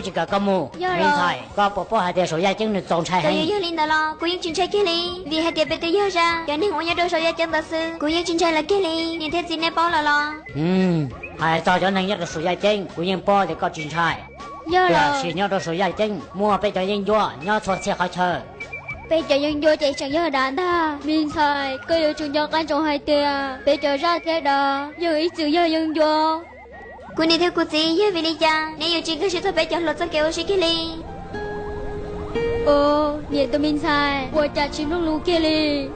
chỉ cả công mù Dạ nên rồi. phải có bộ hai tiền số gia chứng được trồng trái Tôi hay yêu linh đó lo, cô yêu chính trai kia li. Vì hai tiền bên tôi yêu ra, cho nên ngồi nhà đôi số gia chứng đó sư. Cô yêu chính trai là kia li, nhìn thấy gì nè bao là lo. hai cho nên nhất là số gia chứng của những bộ thì có chuyện trái Dạ là rồi. chỉ nhớ được số gia chứng mua bây giờ những vua nhớ số xe khỏi chờ Bây giờ dân vô chạy chẳng nhớ đàn ta. Mình sai, cô yêu chúng cho căn trong hai tiền. Bây giờ ra thế đó, giờ ít chữ giờ dân vô. Cô đi theo cô gì với vì lý cha, nếu yêu chính cứ sẽ thôi bây giờ lột ra kêu sĩ kia li. Nhìn tụi mình sai, của cha chỉ lúc lú kia li.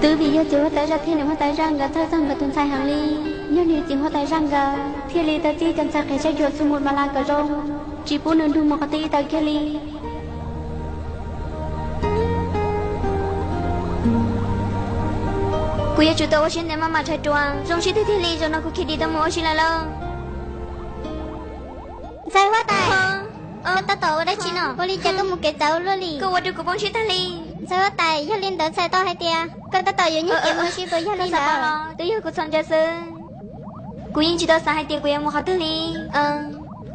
Từ vì yêu chúa tới ra thiên nếu hoa tới răng gà thơ răng gà tuần sai hàng ly. Nhớ nếu chính hoa tới răng gà, thiên li tới chi chân sa khẽ chạy chuột xuống một mà là cờ rông. Chỉ bố nên thu một cái tí tới kia li. Cô yêu chúa tôi xin để mà chạy chuang, rong chỉ tới thiên li rồi nó cũng khi đi tới mua xin là lo. Sai quá tài. Ta tổ ở đây chị nọ. Cô đi chơi có một cái tàu luôn đi. Cô ở đây của bông xin ta li. Sai quá tài. Yo lên tới sai to hay tia. Con ta tổ yếu nhất kiếm một xíu với yo lên đó. Tôi yêu cô xong cho sư. Cô yên chỉ đó sai hai tiền của em một hạt tư li.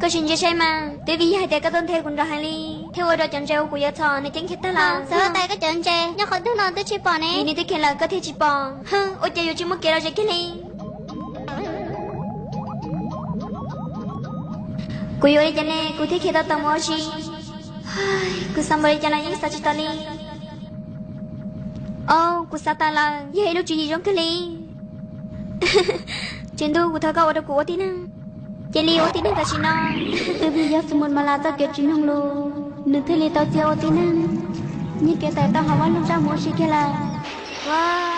Cô xin chơi mà. Tôi vì hai tiền các tôn theo cũng ra hai li. Theo ở đó chọn treo của yo thọ này chính khét ta là. Sai quá tài có chọn chơi. Nhớ khỏi thứ nào tôi chỉ bỏ nè. Vì tôi khen là có thể chỉ bỏ. Ôi trời ơi chỉ một kia ra chơi cái li. Cô yêu đi cho nên cô thích khi tao tao mua gì. Cô xong rồi cho là những sao chỉ tao li. Cô sao ta là vậy đâu chuyện gì trong cái li. Trên tôi cô thao câu ở đâu của tí nè. Trên li ở tí nè ta chỉ nói. Từ bây giờ số một mà là tao kêu chuyện không luôn. Đừng thấy li tao chơi ở tí nè. Như cái tay tao học lúc ra mua gì kia là. Wow.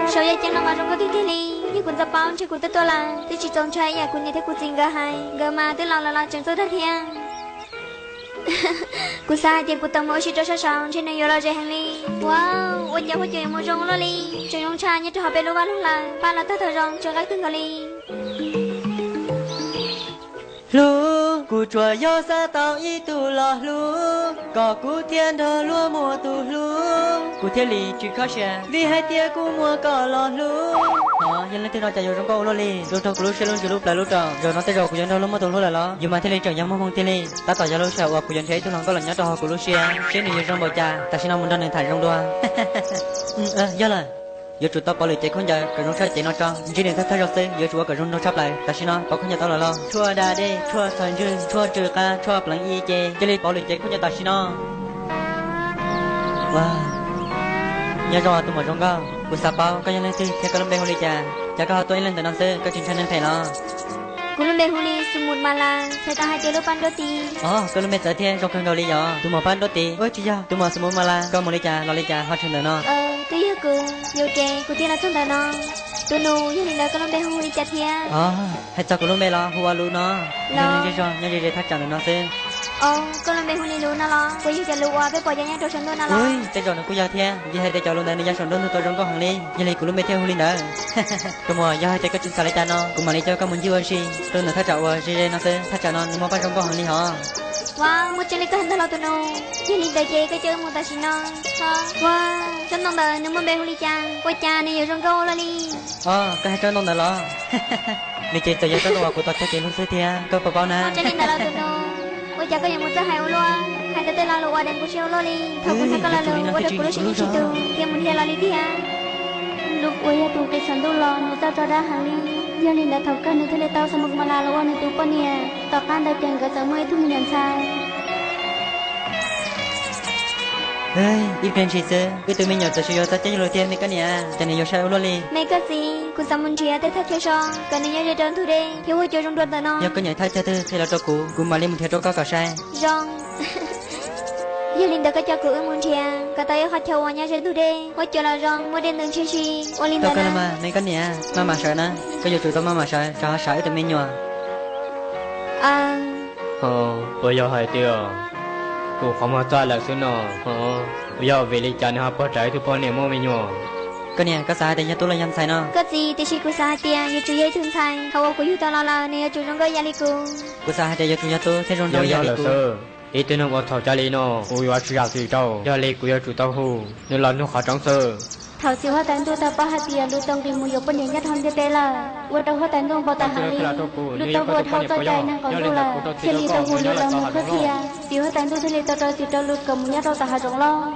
Sao vậy chẳng nó mà trong cái li. Nhưคุณจะป้อนที่คุณตัวละที่จีจงใช้อยากคุณนี่ที่คุณจริงก็ให้เกิดมาที่เราละจังสุดที่ยังกูสายเดียกูต้องมั่วชิดจะช่างที่ในยูโรเจฮังลีว้าววันนี้หัวใจมั่วจงลลีจงยงชาเนี่ยจะหอบไปรู้ว่าลูกหลานป้าเราถ้าเธอจงจะรักถึงกะลี Lú, cụ chùa yo sa tao y tu lo lú, có cụ thiên thờ lúa mùa tu lú, cụ thiên lì chỉ khó xe, vì hai tia cụ mùa có lo lú. Nhân lên tên nó chạy vô trong câu lo lì, lúc thâu lú xe luôn chỉ lúc lại lúc tròn, rồi nó tên rồi cụ dân đâu lúc mất tu lú lại lo, dù mà thiên lì chẳng dám mong thiên lì, ta tỏ ra lúc xe hoặc cụ dân thấy tu lòng có lần nhớ trò cụ lú xe, xe này vô trong bầu trà, ta xin ông muốn đăng lên thải trong đua. Do là. Giờ chủ tao bỏ lời chạy không giờ, cái rong chạy nó cho, chỉ để thay rồi giờ chủ cái rong nó sắp lại, ta xin nó, có không giờ tao là lo. Chua đa đi, chua thần dư, chua trừ ca, chua bằng y chê, chỉ để bỏ lời chạy không giờ ta xin nó. Wow, nhớ rồi tụi mình rong cao, buổi sáng bao, cái lên từ, theo cái lồng bè hồ ly trà, có tôi lên từ nó xưa, cái chuyện chân thầy lo. Cô luôn bê huli sumut mala, saya tak hai telu pandoti. Cái lồng bè sở thiên trong khăn đầu ly gió, tụi mình pan đốt tí, ôi chị già, tụi mình sumut mala, có một ly trà, lo ly trà, hoa chân nó. Tôi yêu cô, yêu trẻ, cô tiên là trong đời nó. Tôi nụ, yêu linh đời có lông bê huli chặt thia. Hãy cho cái lồng bè lo, hùa lú nó. Nhớ đi thắt chặt nó xưa. Có lông bê huli lú nó lo, cô yêu chặt lú qua với bỏ ra nhá đồ sân đôi nó lo. Ui, tên rồi nó cũng giao thiên, vì hai tên cho luôn đây nó sân đôi tôi trong có hàng ly, như này cũng luôn bê theo huli nữa. Tôi mua giao hai tên có chân xà lấy cha nó, cũng mà lấy cho các muốn chưa gì, tôi nó thắt chặt vào gì nó xưa, thắt chặt nó nhưng mà phải trong có hàng ly hả? Wow, một chân lấy cái hình lo tôi nụ, yêu linh đời chơi cái chơi một ta xin nó. Wow, trong đồng đời nếu mà bê huli cha, cô cha này yêu trong câu lo đi. Cái hai chân đông đời lo. Mình chỉ tự nhiên cho tôi của tôi chơi luôn xưa thia, có bảo na. Chân linh đời lo tôi nụ, cô cha có những một giờ hai luôn, hai tên là lo qua đến cô siêu lo đi, thầu cô sao có là lo, cô được cô xin chỉ tu, kia muốn kia lo đi thia. Lúc quay tu cái sân tu lo, nó ta cho ra hàng ly. Giờ linh đã thầu cân nữa thế này tao sao một mà là lo này tu con nè, tao can đời tiền cái sớm mới thu mình nhận sai. Ê, ít bên chị xưa, cái tụi mình nhỏ tự sử ta chơi rồi tiền mấy cái nè, cho nên yêu sao luôn đi. Mấy cái gì, cô sao muốn chia tới thắt cho cho, cần nên nhớ trơn thu đi, thiếu hụt cho trong đợt đó nó. Giờ có nhảy thay cho tư, thì là cho cụ mà lên một theo cho cả sai. Rong. Giờ linh đã có cho cụ muốn chia, cả tay họ theo vào nhà chơi thu đi, họ cho là rong, mua đến đường chi chi, ô linh đã. Tao cái mà mấy cái nè, mà sợ nè, cái giờ tụi tao mà sợ, cho sợ tụi mình nhỏ. Bây giờ hai tiêu. Cô không có trả lời xin nó, bây giờ về lịch trình họ bắt trái thì bọn này mua mình nhổ. Cái này có sai thì nhà tôi là nhắm sai nó. Cái gì thì chỉ cô sai tiền, như chú dây thương sai, họ có yêu tao là nè chú trong cái gia đình cô. Cô sai thì nhà tôi thế rồi gia đình cô. Ít tên nó có thầu trả lý nó, cô yêu chú giáo gì đâu, gia đình cô yêu chú tao hù, nên là nó khó trắng sơ. thảo siêu hoa tán tu ta ba hạt tiền lưu tông thì mùi dọc bên nhà nhất hòn tê là qua đầu hoa tán tu bao ta hàng đi lưu tông vừa thao cho chạy năng còn tu là thiên lý tông hùn lưu tông một khớp thia siêu hoa tán tu thiên lý tông siêu tông lưu cầm mùi nhất đâu ta hà rộng lo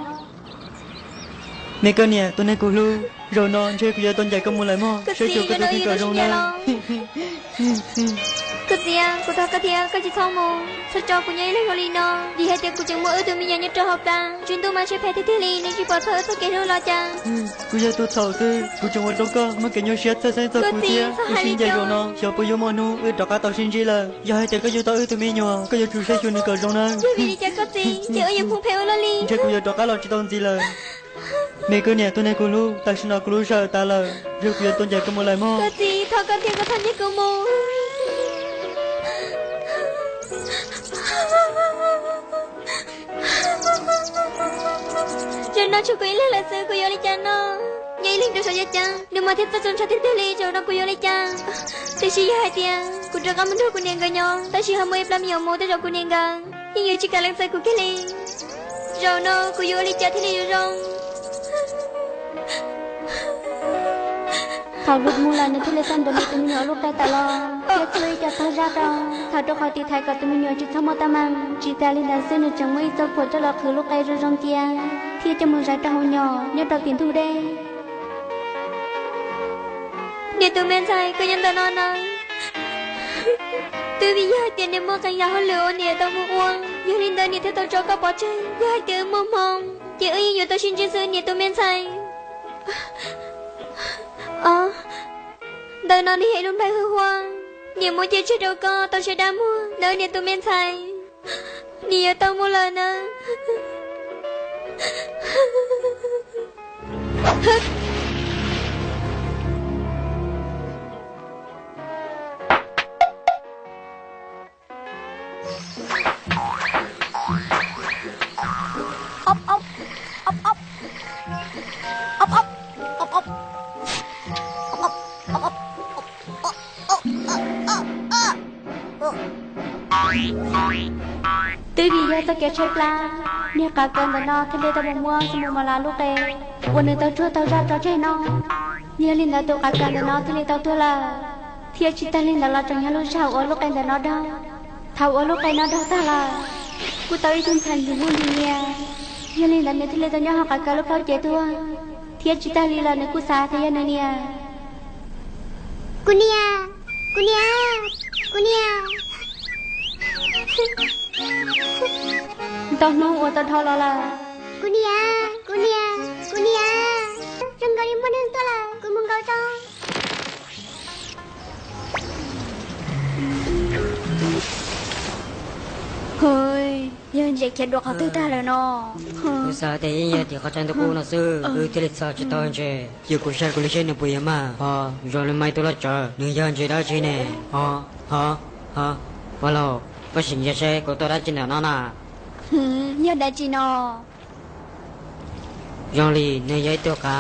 mẹ con nè tôi này cô lu rồi non chơi bây giờ tôi chạy công muốn lại mò chơi chuột cái tôi cờ rong nè cái gì à cô ta cái gì cái gì xong mồ sao cho cô nhảy lên hồi nó đi hai tiếng cô chẳng mỗi tôi mình nhất cho học ta chuyến tôi mà chơi phải thế lý nên chỉ bỏ thở tôi kể đâu lo chăng cô giờ tôi thầu tư cô chẳng muốn đâu cơ mà cái nhau xét sai tôi cô tia cô xin chạy rồi nó cho bây giờ mà nu cho cả tàu xin gì là giờ hai tiếng cái giờ tôi mình nhỏ cái giờ chủ xe chuột cờ rong nè vì đi chơi cái gì giờ ở nhà không phải lo li chơi cô giờ cho cả lo chỉ tông gì là mẹ cứ nè tôi này cô lu ta xin nó cô lu sợ ta là rồi cô giờ tôi chạy công muốn lại mò cái gì thao cái tiếng cái thằng như cô mồ rồi nó cho cô ấy là sư cô yêu lấy cha nó nhảy lên được sao vậy cha đừng mà thiết ta chân sao thiết lý cho nó cô yêu lấy cha tại chỉ hai tiếng cô cho các mình thôi cô nên gây nhau ta chỉ ham mê làm nhiều mối tới rồi cô nên gây nhưng như chỉ cả lần sai cô cái li rồi nó cô yêu lấy cha thế này rồi thảo lúc mua là nên lấy san đồ này tụi mình nhớ lúc đây ta lo cái chơi cho ta ra đâu thảo cho khỏi thì thay cả tụi mình nhớ chỉ thăm ta mang chỉ ta lên đàn sen được chẳng mấy cho phụ cho là khử lúc đây rồi rong tia thì cho mình ra trâu nhỏ nhớ đầu tiền thu đây để tụi mình sai cứ nhận ta non nào từ bây giờ tiền để mua cái nhà hơn lửa nè tao mua uống giờ lên đây nè theo tao cho các bỏ chơi giờ hai từ mua mong chị ơi giờ tao xin chia sẻ nè tụi mình sai đời nó đi hệ luôn bay hư hoang nhiều mua chơi chơi đâu có tao sẽ đã mua đời nè tụi mình sai nè tao mua lần à ốc ốc ốc ốc ốc ốc ốc ốc từ bây giờ tao kể chơi pla nè cả cơn tao nó thế đây tao mua xong mà là lúc đâyวันนึงtao chua tao ra tao chơi nó nè lên tao cả cơn tao nó thế đây tao thua là thiệt chỉ tao lên là trong nhà lúc sau ở lúc đây tao nó đâu thầu ở lúc đây nó đâu ta là cô tao đi chung thành thì buồn thì nè nè lên tao thế đây tao nhớ học cả cơn lúc tao chơi thua thiệt chỉ tao lên là nó cô xa thế này nè Kunia, Kunia, Kunia. tao nói tao thao là Kunia, Kunia, Kunia. Rừng gari muốn hơn tôi là cô muốn gọi cho. Hơi, giờ chị chết được họ tư ta rồi nó. Sao thế giờ thì họ chẳng được cô nó sư, thì lịch sao chỉ tao chơi, giờ cô sai cô lấy chơi nó bùi mà, rồi lên mai tôi lại chờ, người dân chơi đó chơi nè, vào cóสิ่งจะใช้กูตัวได้จริงแล้วน่ะ Giờ đã chị nó. ยองลีเนยยัยตัวกา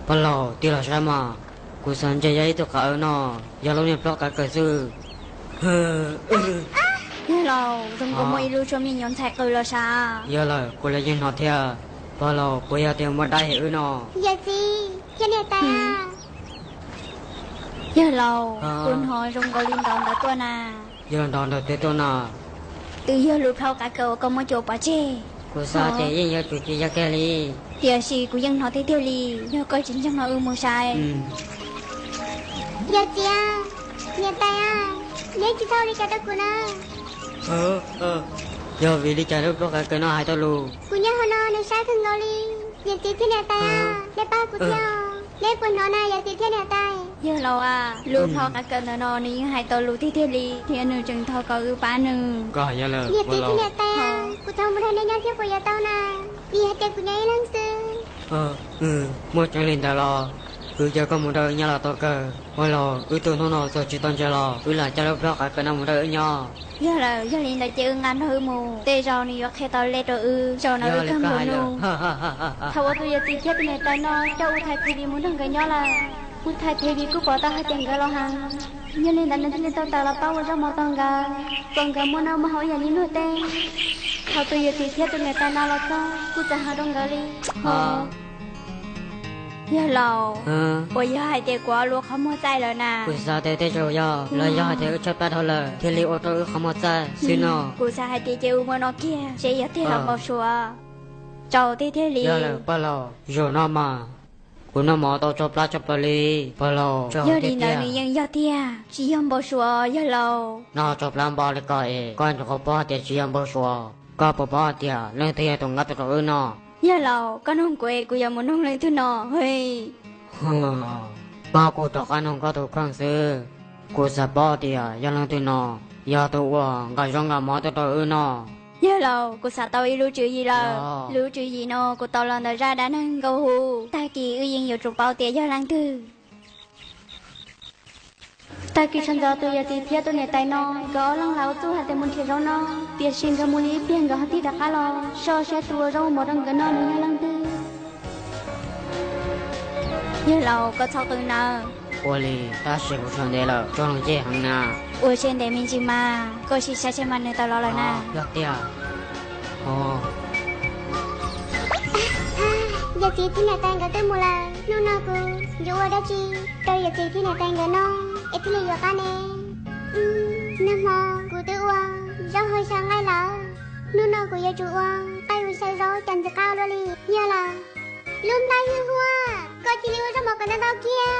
ปลอตีเราใช่มากูสนใจยัยตัวกาเนาะอย่าลงเนี่ยเพราะการเกิดซื้อ Giờ lâu, đừng có mấy lưu cho mình nhón thạch rồi là sao? เยอะเลยกูเลยยินหอเทียปลอกูอยากเตรียมมาได้เหรอเนาะ Dạ gì, cho nè ta. Giờ lâu, con hỏi rung có liên đòn đã tuần à. เยอะดอนเด็ดตัวน่ะ Từ giờ lúc thâu cả cậu có một chỗ bà chê. กูสาเตยิ่งเยอะจุดที่ยากแค่ลี Giờ gì cũng dân nói thế theo lì, giờ coi chính trong nó mua sai. Dạ chị à, nè ta à. Nhớ chị thâu đi cả đất của nó. เยอะวิลิจารุเพราะการเกิดน่ะหายตัวลู Cô nhớ hồi nó nó sai thương ngồi đi. Dạ chị thế nè ta à. Để ba của theo. Để quần nó này dạ chị thế nè ta. Giờ lâu à, lúc thâu cả cậu nó nhưng hai tao lúc thế theo lì, thì anh nữ chừng thâu cậu ư ba nữ. ก็เยอะเลย Dạ chị thế nè ta à. Cô thâu một thằng này nhau theo của dạ tao nè. Vì hai tay của nhảy lăng sư. มัวจังลินแต่รอคือจะก็มุดเอียละตัวเกอว่าเราตัวน้องตัวจิตตอนจะรอหลังจะรับรักกันน้ำมุดเอีย Giờ là giờ liền là chơi ngắn hơi mù. Tê rau này khi tao lên rồi rau nó ư căng buồn luôn. Thầu tôi giờ tìm chết này tay nó đâu thay thì đi muốn đừng cái nhỏ là muốn thay thì đi cứ bỏ tao hai tiền cái lo hàng. Giờ liền đánh lên tao là bao giờ mà tao gà còn gà muốn nào mà hỏi nhà ní nuôi tên. Thầu tôi giờ tìm chết này tay nó là sao cứ trả hai đồng gà đi. อย่าเรา ừ 我要ให้เด็กกว่าลูกเขาหมดใจแล้วนะ กูซาเตเตโจยอแล้วยอเตชัดแปดเท่าเลยเทลีโอโต้ขโมยใจสิโน กูจะให้เด็กเจ้ามันอกี้เสียที่เราบอกชัวเจ้าที่เทลี ยอเลยปะเราโยนอมากูนอมอโตจบลาจบปลีปะเราจบ 要 เตี 你 ย 那里ยัง要爹只要บอกชัวอย่าเรา นอจบลำบอลเลยก็ก่อนจะขอป้าเตียชียมบ่ชัวก็ปป้าเตียเรื่องเตียตรงกับตัวอื่นเนาะ อย่าเราก็น้องกูกูยังมันน้องเลยทุนนอเฮ้ย ป้ากูตอกอันนงก็ถูกข้างซื้อกูสะป้าเตียยังเรื่องตัวเนาะยาตัวก็ยังกับหมอตัวอื่นเนาะ อย่าเรากูสาตอีรู้จือยีเรารู้จือยีนอกูตอลันเดราดานังกูหูตากียังอยู่จุกเป้าเตียยาลังตือตากีฉันจะตัวยัดเทียตัวเนี่ยตายนอก็ลังเราตัวหัดแต่มุนเทียเรานอเปียชิงกับมุลีเปียงกับหัดที่ดักกะลอชอเชตัวเราหมดดังกันนอนยาลังตืออย่าเราก็ชอบตัวนา我哩大师傅穿的了，装了这行呢。我现在明白嘛，过去下去嘛你到老了呢。要的啊。哦。giờ chị thế này tay cái mùa là nô nô cô dù ở đó chị tôi giờ chị thế này tay cái nó ít thì giờ cái nè nam mô cô tự uang do hơi sang ngay là nô nô cô giờ chủ uang tay uang say gió chânจะcao rồi nhớ là luôn tay hư hoa coi chị lưu ra một cái nào kia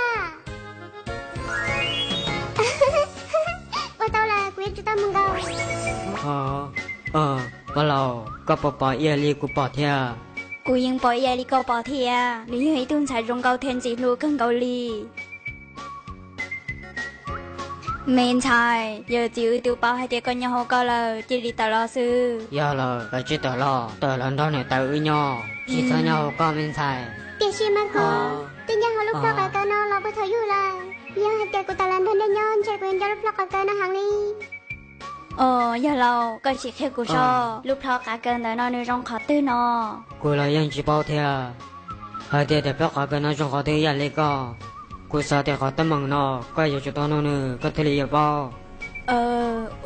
cô tao là quý cho tao mừng đâu bà lâu có bỏ yên li của bỏ thia cô yên bỏ yên li có bỏ thia lý hãy tuân sai trong câu thiên chỉ lưu cân câu li mình sai giờ chịu tiêu bao hai tia con nhau câu là chỉ đi tao lo sư giờ là cái chỉ tao lần đó này tao với nhau chỉ cho nhau có mình sai tiền xin mà cô tự nhiên họ lúc đó cái tao nó là bữa thời du là giờ hai tia của tao lần đó nên nhau chạy quên cho lúc đó cái tao nó hàng đi giờ lâu có chỉ khi cô cho lúc đó cả cơn đó nó trong khó tư nó cô là dân chỉ bao thia hai tia để bác cả cơn nó trong khó tư giờ lấy co cô sao thì khó tâm mừng nó coi giờ cho tao nó nữa có thể lấy bao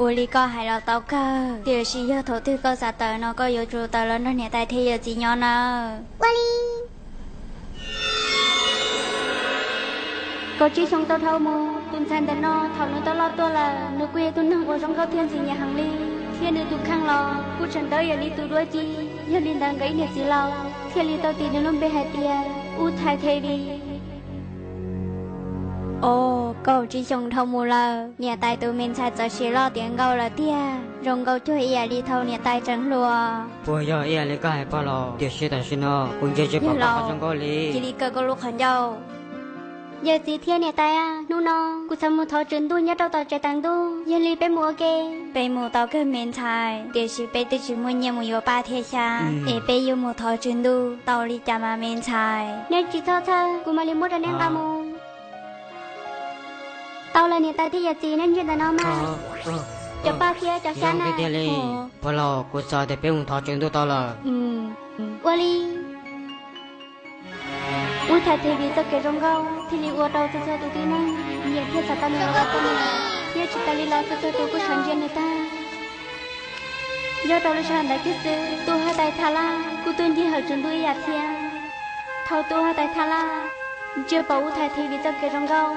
uli có hai là tao cơ điều gì giờ thổ tư có giả tờ nó có giờ chủ tờ nó nhẹ tay thì giờ chỉ nhau nè Wally có chỉ xong tao thâu mù tuần san tao nó thâu nó tao lo tua là nước quê tuần nâng của trong cao thiên gì nhà hàng ly thiên nữ tụ khang lo cú chân tới giờ đi tụ đuôi chi giờ liên đang gãy nhiệt gì lo thiên ly tao tìm đến luôn bê hai tia u thái thế đi cậu chỉ xong thâu mù là nhà tay tụi mình sai cho xí lo tiếng gâu là tia rong gâu cho ia đi thâu nhà tay trắng lùa bây giờ ia lấy cái bao lo điều gì tại sao nó cũng chỉ bảo bảo trong cái li chỉ đi cơ có lúc hẳn dâu giờ gì thiên nhà tay à nu nó cú sắm một thọ trứng tu nhớ đâu tao chạy tăng tu giờ li bé mua kê bé mua tao cơ miền thái điều gì bé tự chỉ mua nhà mua yo ba thế xa để bé yo mua thọ trứng tu tao li chả mà miền thái nếu chỉ thọ thơ cú mà li mua ra nên tao mua tao là nhà tay thì giờ gì nên chuyện nó mà cho ba kia cho xa nè bao lo cú sao để bé mua thọ trứng tu tao là Wally u thay thế vì tất cả trong gạo thì li u đầu cho tụi tin này nhiều thiết sa ta mình lo tao này nhiều chỉ ta li lo cho tụi có sản phẩm này ta do đầu là sản đại kết sự tu hai tay thà la cu tuân đi học trường tu yết thiên thâu tu hai tay thà la chưa bảo u thay thế vì tất cả trong gạo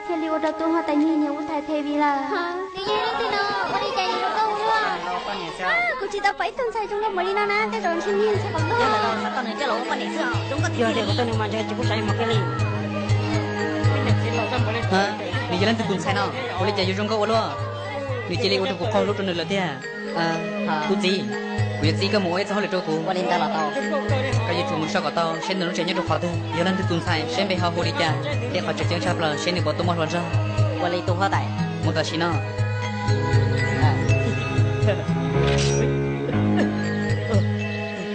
thì li u đầu tu hai tay nhiều u thay thế vì là tự nhiên thì nó có đi chạy đi đâu luôn cô chỉ ta phải tuân sai trong gạo mà đi nào nè cái rồi thiên nhiên sẽ còn đó giờ để có tên mà chơi chỉ có sai một cái li Ni jalan tu sai no. Boleh jadi jong kau lo. Ni cili udah kau kau lu tu nela dia. Ku gì? Ku gì cái mỗi sao lại cho ku. qua đến ta là tao Cái gì chúng mình sao có tao, xem nó chơi nhớ được khó tu. Jalan tu sai, xem về hao hồ đi cha. Để họ chơi chắp là xem được có tu một lần ra. qua đây tu hoa tại Một ta xin no.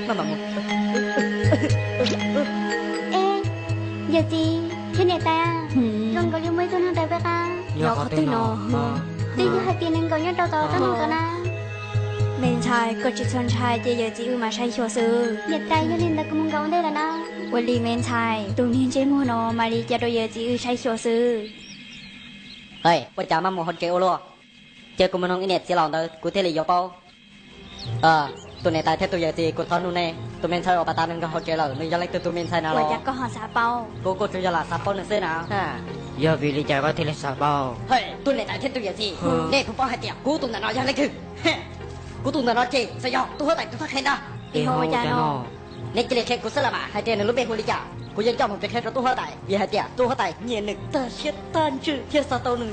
Mama. ê giờ gì thế này ta rong gạo mới tuân hai tay bé ta nhớ có tên nó tự nhiên hai tiền nên gạo nhớ đâu tao tao không tao na bên trái có chỉ son trái chỉ giờ chỉ mà sai số sư nhật tay cho nên ta cũng gạo đây là nóวันลีเมนชายตรงนี้เจมูโนมาลีจะโดยจีใช้ชัวซื้อ เฮ้ยว่าจะมาหมดคนเกลล้เจอกูมันน้องอินเน็ตสิหลอนเตอกูเทลียอเป้าตัวไหนตายแท้ตัวใหญ่จีกูทอนนู่นแน่ ตัวเมนใช้ออกปตานึงก็เขาเจอแล้วนึกยังไงตัวเมนใช้นะ 我 เรา 家刚好撒包， กูจะจะละซับป้อนเส้นนะฮะ giờ vì lý do có thể là sao bao เฮ้ยตัวไหนแต่เทตัวอย่างสิเนี่ยกูป้อนให้เตี้ยกูตัวนั้นเรายังไงคือกูตัวนั้นเราเจ๊สยองตัวไหนตัวทักใครนะ thì Iho hô cha cha nó. nó เนี่ยจะเรียกแค่กูสละมาให้เตี้ยนึกรู้เป็นคนลิจ่ากูยังจำผมเป็นแค่ตัวหัวไตอย่าให้เตี้ยตัวหัวไตเงียนหนึ่งแต่เช็ดตันจืดเทียสตอหนึ่ง